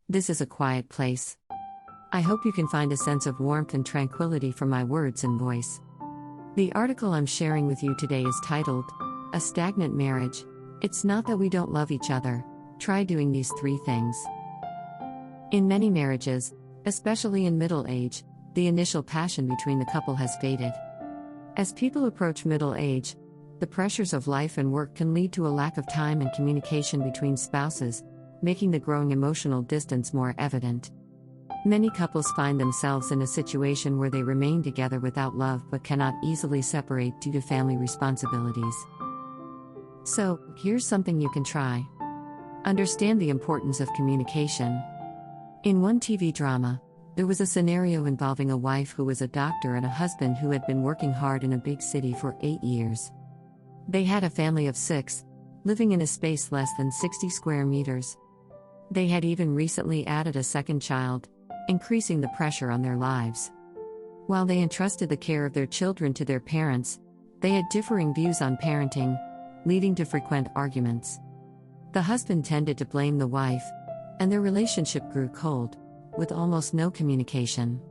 This is a quiet place. I hope you can find a sense of warmth and tranquility from my words and voice. The article I'm sharing with you today is titled, A Stagnant Marriage. It's not that we don't love each other. Try doing these 3 things. In many marriages, especially in middle age, the initial passion between the couple has faded. As people approach middle age, the pressures of life and work can lead to a lack of time and communication between spouses, making the growing emotional distance more evident. Many couples find themselves in a situation where they remain together without love but cannot easily separate due to family responsibilities. So, here's something you can try. Understand the importance of communication. In one TV drama, there was a scenario involving a wife who was a doctor and a husband who had been working hard in a big city for 8 years. They had a family of 6, living in a space less than 60 square meters. They had even recently added a second child, increasing the pressure on their lives. While they entrusted the care of their children to their parents, they had differing views on parenting, leading to frequent arguments. The husband tended to blame the wife, and their relationship grew cold, with almost no communication.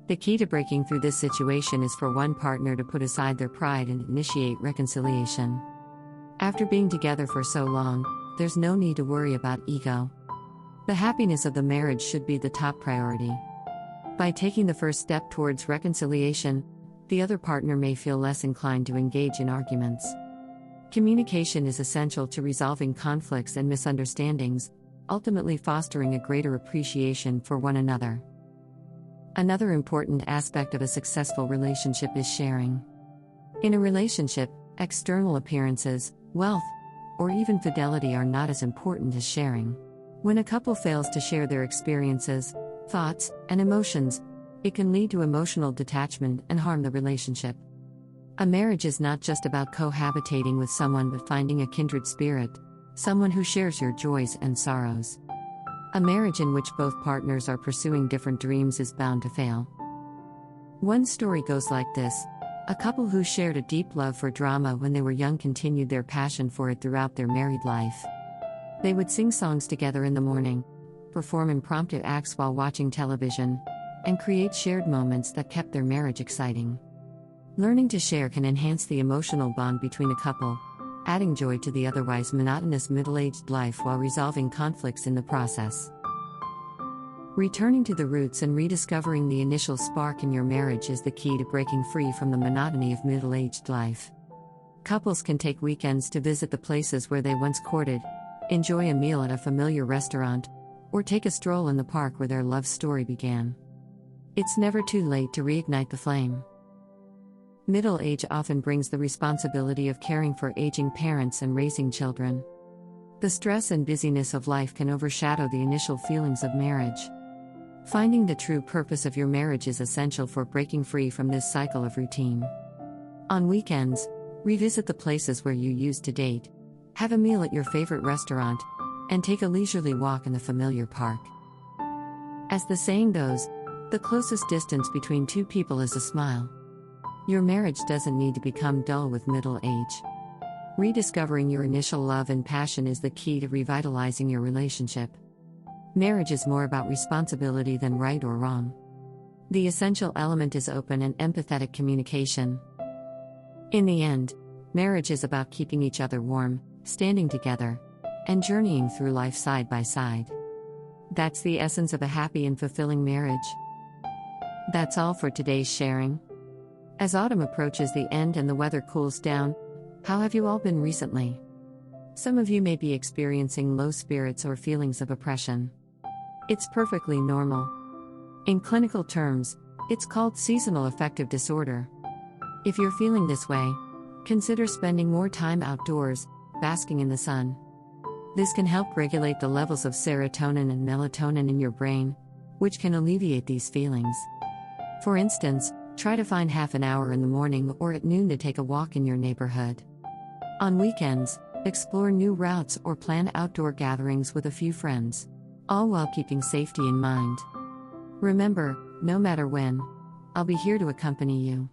The key to breaking through this situation is for one partner to put aside their pride and initiate reconciliation. After being together for so long, there's no need to worry about ego. The happiness of the marriage should be the top priority. By taking the first step towards reconciliation, the other partner may feel less inclined to engage in arguments. Communication is essential to resolving conflicts and misunderstandings, ultimately fostering a greater appreciation for one another. Another important aspect of a successful relationship is sharing. In a relationship, external appearances, wealth, or even fidelity are not as important as sharing. When a couple fails to share their experiences, thoughts, and emotions, it can lead to emotional detachment and harm the relationship. A marriage is not just about cohabitating with someone but finding a kindred spirit, someone who shares your joys and sorrows. A marriage in which both partners are pursuing different dreams is bound to fail. One story goes like this. A couple who shared a deep love for drama when they were young continued their passion for it throughout their married life. They would sing songs together in the morning, perform impromptu acts while watching television, and create shared moments that kept their marriage exciting. Learning to share can enhance the emotional bond between a couple, adding joy to the otherwise monotonous middle-aged life while resolving conflicts in the process. Returning to the roots and rediscovering the initial spark in your marriage is the key to breaking free from the monotony of middle-aged life. Couples can take weekends to visit the places where they once courted, enjoy a meal at a familiar restaurant, or take a stroll in the park where their love story began. It's never too late to reignite the flame. Middle age often brings the responsibility of caring for aging parents and raising children. The stress and busyness of life can overshadow the initial feelings of marriage. Finding the true purpose of your marriage is essential for breaking free from this cycle of routine. On weekends, revisit the places where you used to date, have a meal at your favorite restaurant, and take a leisurely walk in the familiar park. As the saying goes, the closest distance between two people is a smile. Your marriage doesn't need to become dull with middle age. Rediscovering your initial love and passion is the key to revitalizing your relationship. Marriage is more about responsibility than right or wrong. The essential element is open and empathetic communication. In the end, marriage is about keeping each other warm, standing together, and journeying through life side by side. That's the essence of a happy and fulfilling marriage. That's all for today's sharing. As autumn approaches the end and the weather cools down, how have you all been recently? Some of you may be experiencing low spirits or feelings of oppression. It's perfectly normal. In clinical terms, it's called seasonal affective disorder. If you're feeling this way, consider spending more time outdoors, basking in the sun. This can help regulate the levels of serotonin and melatonin in your brain, which can alleviate these feelings. For instance, try to find half an hour in the morning or at noon to take a walk in your neighborhood. On weekends, explore new routes or plan outdoor gatherings with a few friends, all while keeping safety in mind. Remember, no matter when, I'll be here to accompany you.